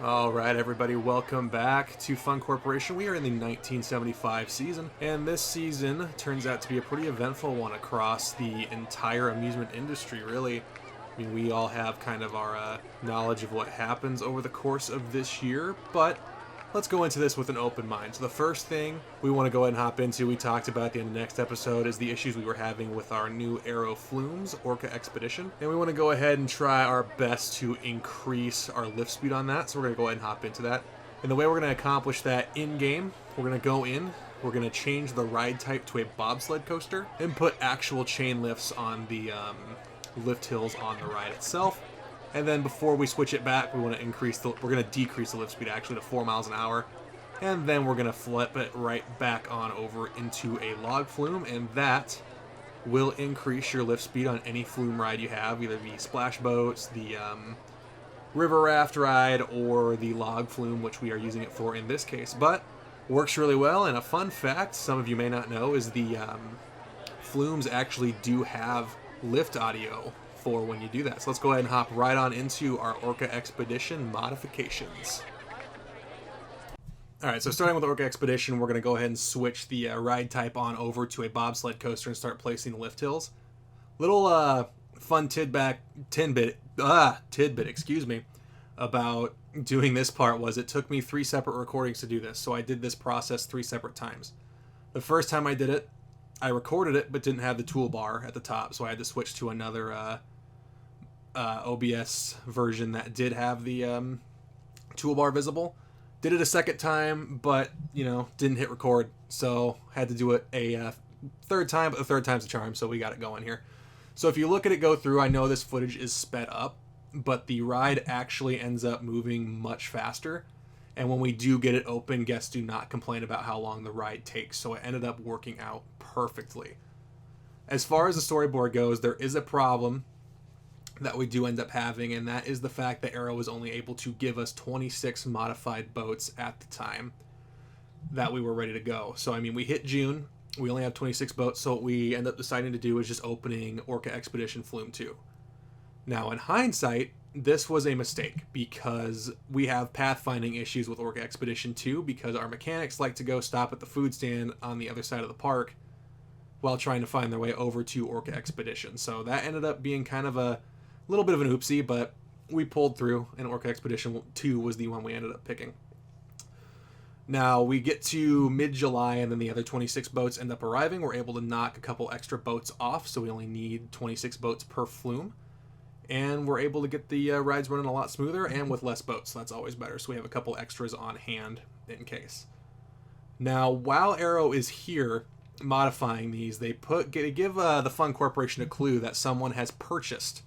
All right, everybody, welcome back to Fun Corporation. We are in the 1975 season, and this season turns out to be a pretty eventful one across the entire amusement industry, really. I mean, we all have kind of our knowledge of what happens over the course of this year, but let's go into this with an open mind. So the first thing we want to go ahead and hop into, we talked about at the end of the next episode, is the issues we were having with our new Aero flumes, Orca Expedition. And we want to go ahead and try our best to increase our lift speed on that. So we're going to go ahead and hop into that. And the way we're going to accomplish that in-game, we're going to go in, we're going to change the ride type to a bobsled coaster, and put actual chain lifts on the lift hills on the ride itself. And then before we switch it back, we're going to decrease the lift speed actually to 4 miles an hour. And then we're going to flip it right back on over into a log flume, and that will increase your lift speed on any flume ride you have, either the splash boats, the river raft ride, or the log flume, which we are using it for in this case. But works really well, and a fun fact some of you may not know is the flumes actually do have lift audio for when you do that. So let's go ahead and hop right on into our Orca Expedition modifications. Alright, so starting with Orca Expedition, we're going to go ahead and switch the ride type on over to a bobsled coaster and start placing the lift hills. Little fun tidbit, excuse me, about doing this part was it took me 3 separate recordings to do this. So I did this process 3 separate times. The first time I did it, I recorded it but didn't have the toolbar at the top, so I had to switch to another OBS version that did have the toolbar visible. Did it a second time, but didn't hit record, so had to do it a third time, but the third time's a charm, so we got it going here. So if you look at it go through, I know this footage is sped up, but the ride actually ends up moving much faster, and when we do get it open, guests do not complain about how long the ride takes, so it ended up working out perfectly. As far as the storyboard goes, there is a problem that we do end up having, and that is the fact that Aero was only able to give us 26 modified boats at the time that we were ready to go. So I mean, we hit June, we only have 26 boats, so what we end up deciding to do is just opening Orca Expedition Flume 2. Now in hindsight, this was a mistake because we have pathfinding issues with Orca Expedition 2 because our mechanics like to go stop at the food stand on the other side of the park while trying to find their way over to Orca Expedition. So that ended up being kind of a little bit of an oopsie, but we pulled through, and Orca Expedition 2 was the one we ended up picking. Now, we get to mid-July, and then the other 26 boats end up arriving. We're able to knock a couple extra boats off, so we only need 26 boats per flume. And we're able to get the rides running a lot smoother and with less boats, so that's always better. So we have a couple extras on hand in case. Now, while Aero is here modifying these, they give the Fun Corporation a clue that someone has purchased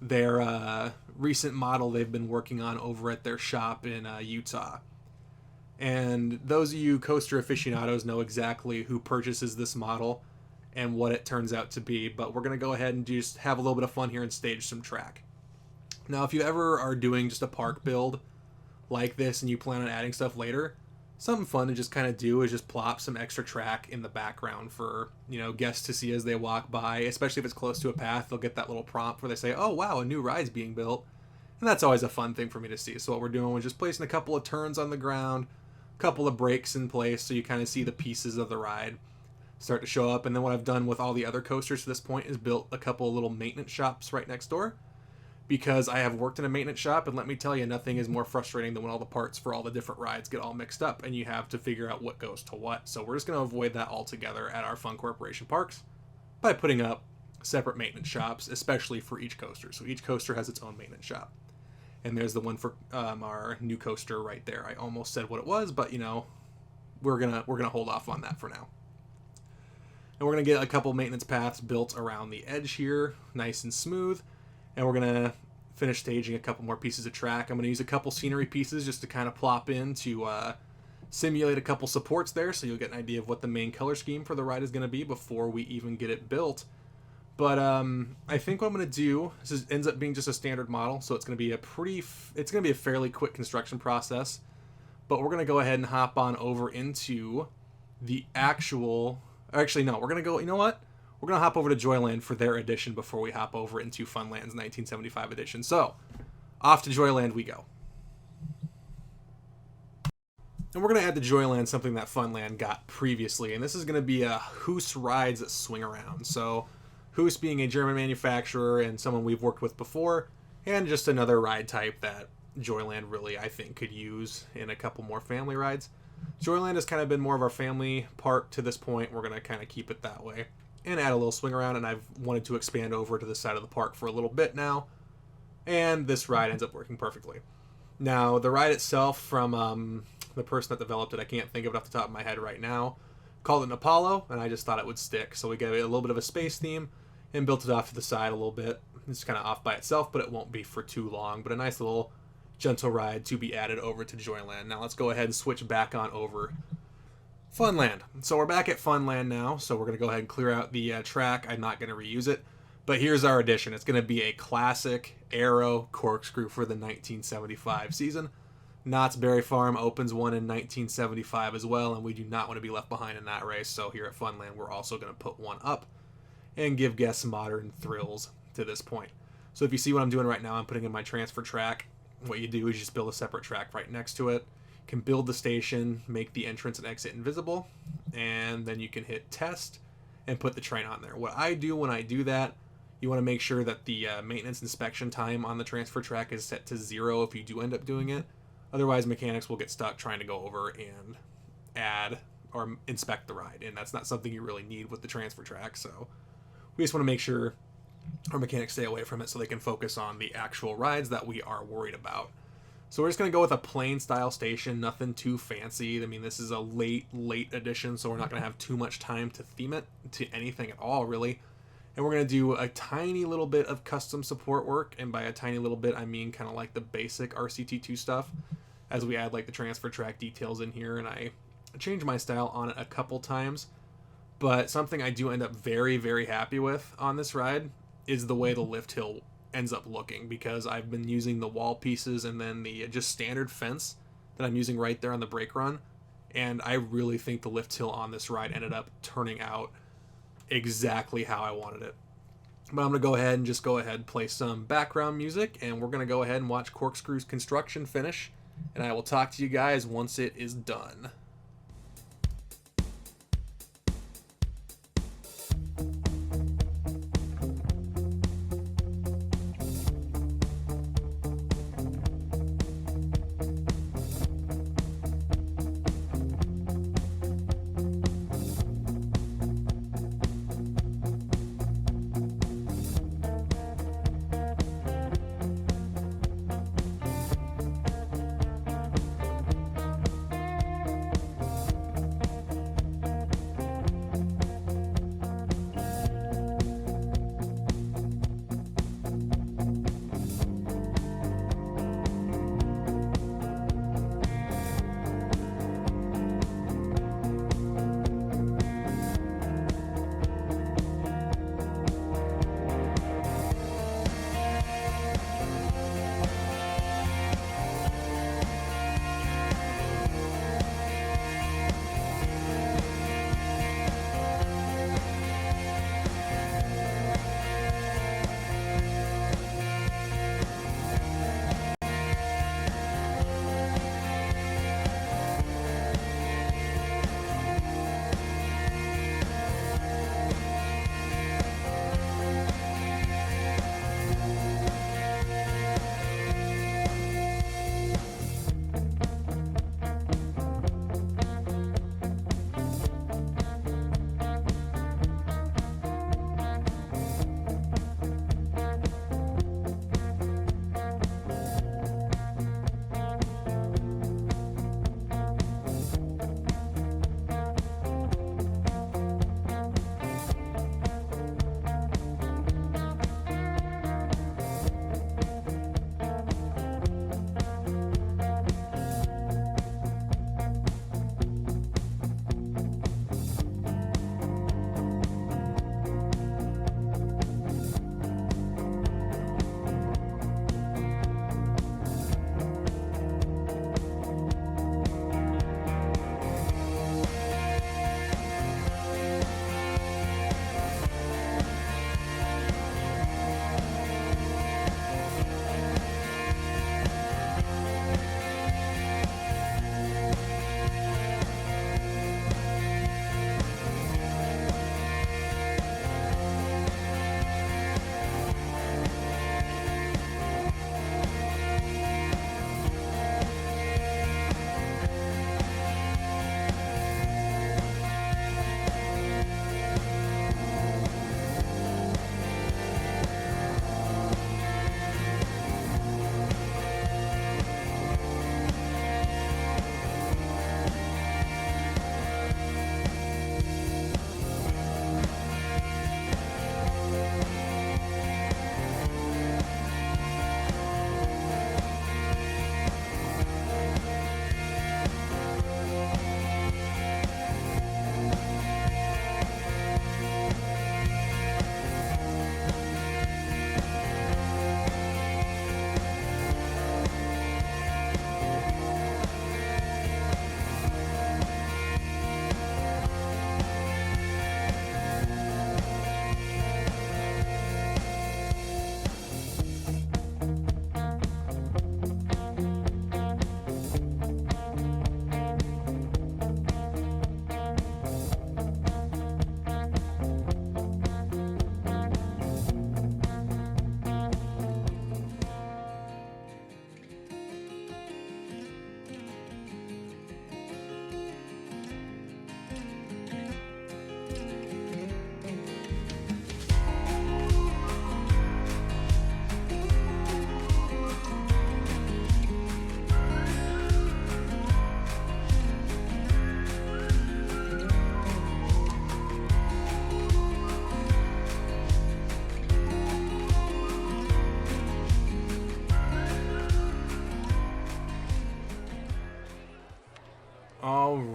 their recent model they've been working on over at their shop in Utah. And those of you coaster aficionados know exactly who purchases this model and what it turns out to be, but we're going to go ahead and just have a little bit of fun here and stage some track. Now, if you ever are doing just a park build like this and you plan on adding stuff later, something fun to just kind of do is just plop some extra track in the background for, guests to see as they walk by, especially if it's close to a path. They'll get that little prompt where they say, oh, wow, a new ride's being built. And that's always a fun thing for me to see. So what we're doing is just placing a couple of turns on the ground, a couple of breaks in place so you kind of see the pieces of the ride start to show up. And then what I've done with all the other coasters to this point is built a couple of little maintenance shops right next door, because I have worked in a maintenance shop, and let me tell you, nothing is more frustrating than when all the parts for all the different rides get all mixed up and you have to figure out what goes to what. So we're just going to avoid that altogether at our Fun Corporation parks by putting up separate maintenance shops, especially for each coaster. So each coaster has its own maintenance shop. And there's the one for our new coaster right there. I almost said what it was, but we're gonna hold off on that for now. And we're gonna get a couple maintenance paths built around the edge here, nice and smooth. And we're going to finish staging a couple more pieces of track. I'm going to use a couple scenery pieces just to kind of plop in to simulate a couple supports there, so you'll get an idea of what the main color scheme for the ride is going to be before we even get it built. But I think what I'm going to do, ends up being just a standard model, so it's going to be a fairly quick construction process. But we're going to go ahead and hop on over into the actual... Actually, no, we're going to go... You know what? We're going to hop over to Joyland for their edition before we hop over into Funland's 1975 edition. So, off to Joyland we go. And we're going to add to Joyland something that Funland got previously, and this is going to be a Hoos rides that swing around. So Hoos being a German manufacturer and someone we've worked with before, and just another ride type that Joyland really, I think, could use in a couple more family rides. Joyland has kind of been more of our family park to this point. We're going to kind of keep it that way and add a little swing around, and I've wanted to expand over to this side of the park for a little bit now, and this ride ends up working perfectly. Now, the ride itself from the person that developed it, I can't think of it off the top of my head right now, called it an Apollo, and I just thought it would stick. So we gave it a little bit of a space theme and built it off to the side a little bit. It's kind of off by itself, but it won't be for too long. But a nice little gentle ride to be added over to Joyland. Now let's go ahead and switch back on over Funland. So we're back at Funland now, so we're going to go ahead and clear out the track. I'm not going to reuse it. But here's our addition. It's going to be a classic Aero corkscrew for the 1975 season. Knott's Berry Farm opens one in 1975 as well, and we do not want to be left behind in that race. So here at Funland, we're also going to put one up and give guests modern thrills to this point. So if you see what I'm doing right now, I'm putting in my transfer track. What you do is just build a separate track right next to it. You can build the station, make the entrance and exit invisible, and then you can hit test and put the train on there. What I do when I do that, you want to make sure that the maintenance inspection time on the transfer track is set to 0 if you do end up doing it. Otherwise, mechanics will get stuck trying to go over and add or inspect the ride, and that's not something you really need with the transfer track. So we just want to make sure our mechanics stay away from it so they can focus on the actual rides that we are worried about. So we're just going to go with a plain style station, nothing too fancy. I mean, this is a late edition, so we're not going to have too much time to theme it to anything at all, really. And we're going to do a tiny little bit of custom support work, and by a tiny little bit, I mean kind of like the basic RCT2 stuff, as we add like the transfer track details in here, and I change my style on it a couple times. But something I do end up very, very happy with on this ride is the way the lift hill ends up looking, because I've been using the wall pieces and then the just standard fence that I'm using right there on the brake run, and I really think the lift hill on this ride ended up turning out exactly how I wanted it. But I'm going to go ahead and play some background music, and we're going to go ahead and watch Corkscrew's construction finish, and I will talk to you guys once it is done.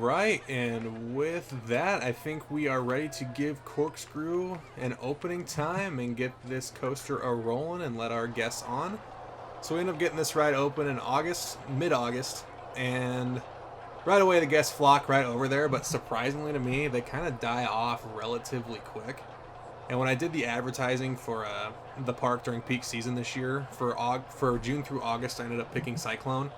right, and with that, I think we are ready to give Corkscrew an opening time and get this coaster a-rolling and let our guests on. So we end up getting this ride open in August, mid-August, and right away the guests flock right over there, but surprisingly to me, they kind of die off relatively quick. And when I did the advertising for the park during peak season this year, for June through August, I ended up picking Cyclone.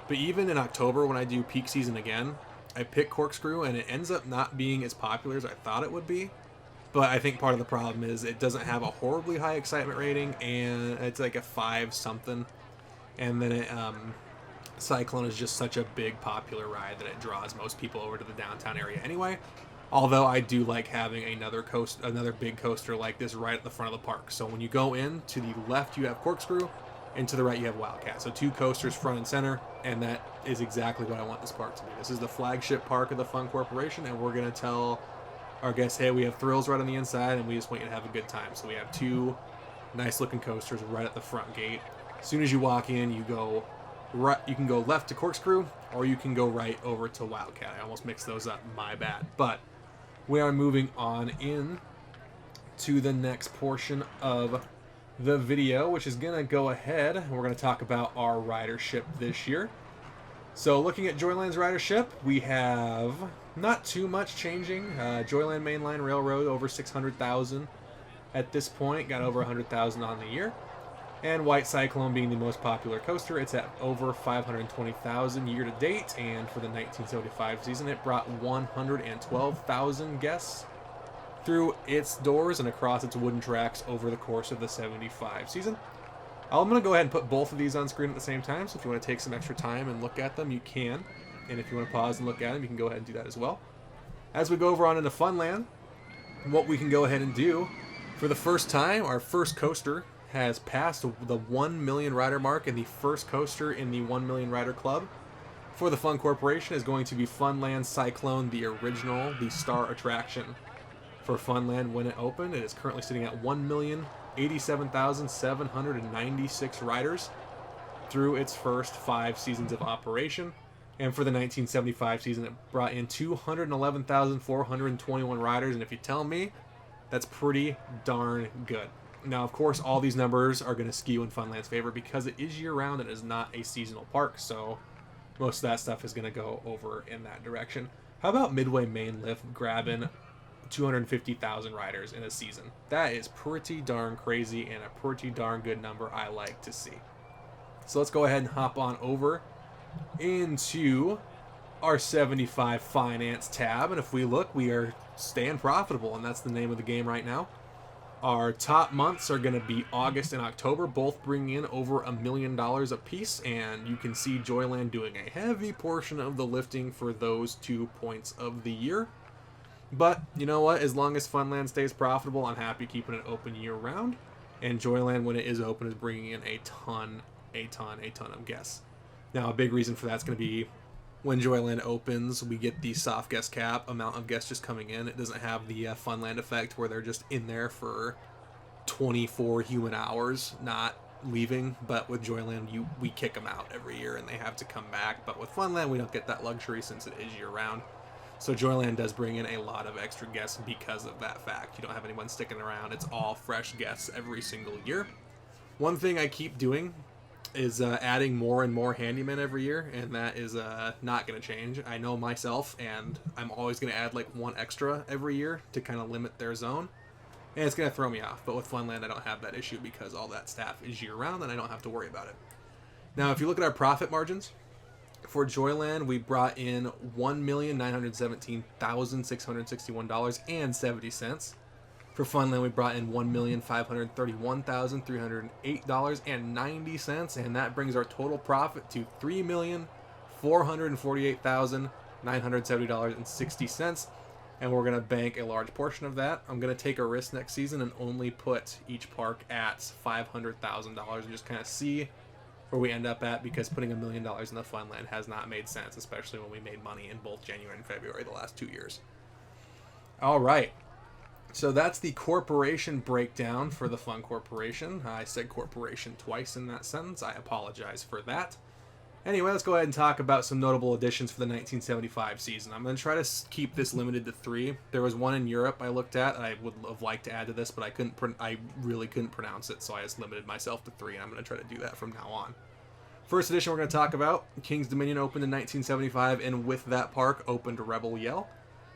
But even in October, when I do peak season again, I pick Corkscrew, and it ends up not being as popular as I thought it would be. But I think part of the problem is it doesn't have a horribly high excitement rating, and it's like a 5-something. And then Cyclone is just such a big popular ride that it draws most people over to the downtown area anyway. Although I do like having another big coaster like this right at the front of the park. So when you go in, to the left you have Corkscrew, and to the right you have Wildcat. So 2 coasters front and center, and that is exactly what I want this park to be. This is the flagship park of the Fun Corporation, and we're going to tell our guests, hey, we have thrills right on the inside, and we just want you to have a good time. So we have 2 nice looking coasters right at the front gate. As soon as you walk in, you go right, you can go left to Corkscrew, or you can go right over to Wildcat. I almost mixed those up, my bad. But we are moving on in to the next portion of the video, which is going to go ahead, and we're going to talk about our ridership this year. So looking at Joyland's ridership, we have not too much changing. Joyland Mainline Railroad over 600,000 at this point, got over 100,000 on the year. And White Cyclone being the most popular coaster, it's at over 520,000 year to date, and for the 1975 season it brought 112,000 guests through its doors and across its wooden tracks over the course of the 75 season. I'm going to go ahead and put both of these on screen at the same time, so if you want to take some extra time and look at them, you can. And if you want to pause and look at them, you can go ahead and do that as well. As we go over on into Funland, what we can go ahead and do, for the first time, our first coaster has passed the 1 million rider mark, and the first coaster in the 1 million rider club for the Fun Corporation is going to be Funland Cyclone, the original, the star attraction for Funland when it opened. It is currently sitting at 1,087,796 riders through its first 5 seasons of operation. And for the 1975 season, it brought in 211,421 riders. And if you tell me, that's pretty darn good. Now, of course, all these numbers are going to skew in Funland's favor because it is year-round and is not a seasonal park. So most of that stuff is going to go over in that direction. How about Midway Main Lift grabbing 250,000 riders in a season? That is pretty darn crazy and a pretty darn good number I like to see. So let's go ahead and hop on over into our 75 finance tab, and if we look, we are staying profitable, and that's the name of the game right now. Our top months are going to be August and October, both bringing in over $1 million a piece, and you can see Joyland doing a heavy portion of the lifting for those 2 points of the year. But you know what? As long as Funland stays profitable, I'm happy keeping it open year-round. And Joyland, when it is open, is bringing in a ton of guests. Now, a big reason for that's going to be when Joyland opens, we get the soft guest cap amount of guests just coming in. It doesn't have the Funland effect where they're just in there for 24 human hours, not leaving. But with Joyland, we kick them out every year and they have to come back. But with Funland, we don't get that luxury since it is year-round. So Joyland does bring in a lot of extra guests because of that fact. You don't have anyone sticking around. It's all fresh guests every single year. One thing I keep doing is adding more and more handymen every year, and that is not going to change. I know myself, and I'm always going to add like one extra every year to kind of limit their zone, and it's going to throw me off. But with Funland, I don't have that issue because all that staff is year-round, and I don't have to worry about it. Now, if you look at our profit margins, for Joyland, we brought in $1,917,661.70. For Funland, we brought in $1,531,308.90, and that brings our total profit to $3,448,970.60. And we're going to bank a large portion of that. I'm going to take a risk next season and only put each park at $500,000 and just kind of see where we end up at, because putting $1 million in the Funland has not made sense, especially when we made money in both January and February the last 2 years. All right. So that's the corporation breakdown for the Fun Corporation. I said corporation twice in that sentence. I apologize for that. Anyway, let's go ahead and talk about some notable additions for the 1975 season. I'm going to try to keep this limited to 3. There was one in Europe I looked at that I would have liked to add to this, but I really couldn't pronounce it, so I just limited myself to 3, and I'm going to try to do that from now on. First edition we're going to talk about, King's Dominion opened in 1975, and with that park opened Rebel Yell.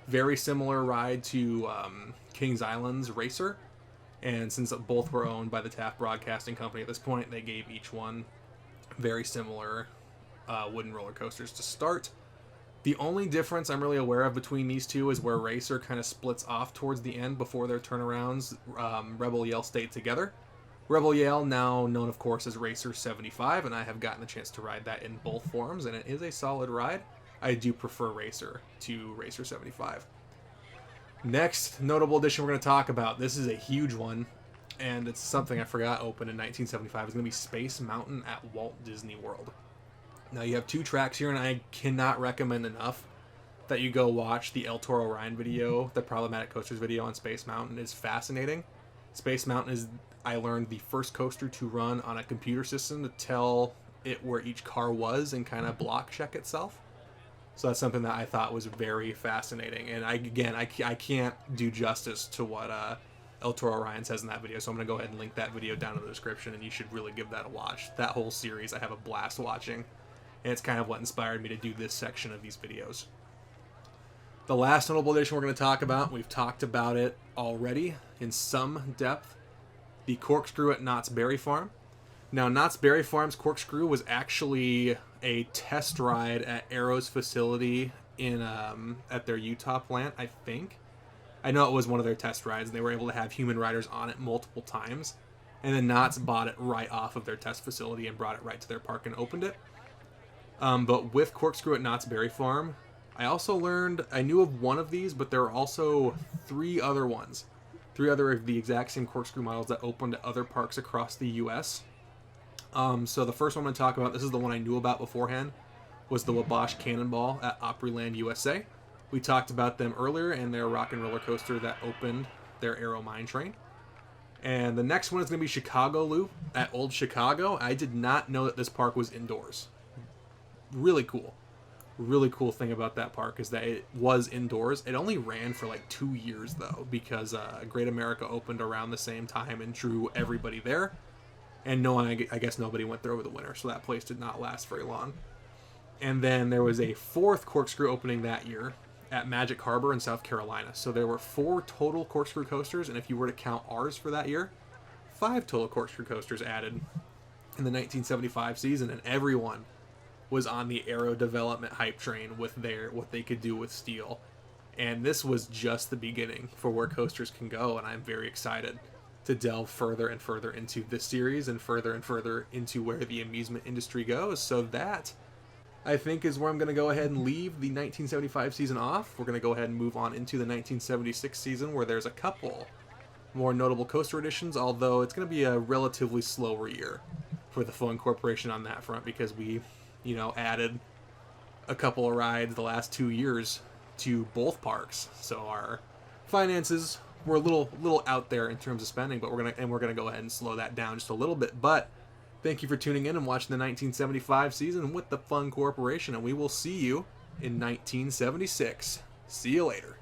Very similar ride to Kings Island's Racer, and since both were owned by the Taft Broadcasting Company at this point, they gave each one very similar wooden roller coasters to start. The only difference I'm really aware of between these two is where Racer kind of splits off towards the end before their turnarounds. Rebel Yell stayed together. Rebel Yell, now known of course as Racer 75, and I have gotten the chance to ride that in both forms, and it is a solid ride. I do prefer Racer to Racer 75. Next notable addition we're going to talk about, this is a huge one, and it's something I forgot opened in 1975. It's going to be Space Mountain at Walt Disney World. Now you have 2 tracks here, and I cannot recommend enough that you go watch the ElToroRyan video, the Problematic Coasters video on Space Mountain. Is fascinating. Space Mountain is, I learned, the first coaster to run on a computer system to tell it where each car was and kind of block check itself. So that's something that I thought was very fascinating. And I can't do justice to what ElToroRyan says in that video, so I'm going to go ahead and link that video down in the description, and you should really give that a watch. That whole series I have a blast watching, and it's kind of what inspired me to do this section of these videos. The last notable addition we're going to talk about, we've talked about it already in some depth, the Corkscrew at Knott's Berry Farm. Now, Knott's Berry Farm's Corkscrew was actually a test ride at Arrow's facility in at their Utah plant, I think. I know it was one of their test rides, and they were able to have human riders on it multiple times. And then Knott's bought it right off of their test facility and brought it right to their park and opened it. But with Corkscrew at Knott's Berry Farm, I also learned, I knew of one of these, but there are also 3 other ones. 3 other of the exact same Corkscrew models that opened at other parks across the U.S. So the first one I'm going to talk about, this is the one I knew about beforehand, was the Wabash Cannonball at Opryland, USA. We talked about them earlier and their rock and roller coaster that opened their Arrow Mine Train. And the next one is going to be Chicago Loop at Old Chicago. I did not know that this park was indoors. Really cool. Really cool thing about that park is that it was indoors. It only ran for like 2 years though, because Great America opened around the same time and drew everybody there. And I guess nobody went there over the winter, so that place did not last very long. And then there was a 4th Corkscrew opening that year at Magic Harbor in South Carolina. So there were 4 total Corkscrew coasters, and if you were to count ours for that year, 5 total Corkscrew coasters added in the 1975 season, and everyone was on the Arrow development hype train with what they could do with steel. And this was just the beginning for where coasters can go, and I'm very excited to delve further and further into this series and further into where the amusement industry goes. So that, I think, is where I'm going to go ahead and leave the 1975 season off. We're going to go ahead and move on into the 1976 season, where there's a couple more notable coaster additions, although it's going to be a relatively slower year for the Fun Corporation on that front, because we added a couple of rides the last 2 years to both parks. So our finances were a little out there in terms of spending, but we're gonna go ahead and slow that down just a little bit. But thank you for tuning in and watching the 1975 season with the Fun Corporation, and we will see you in 1976. See you later.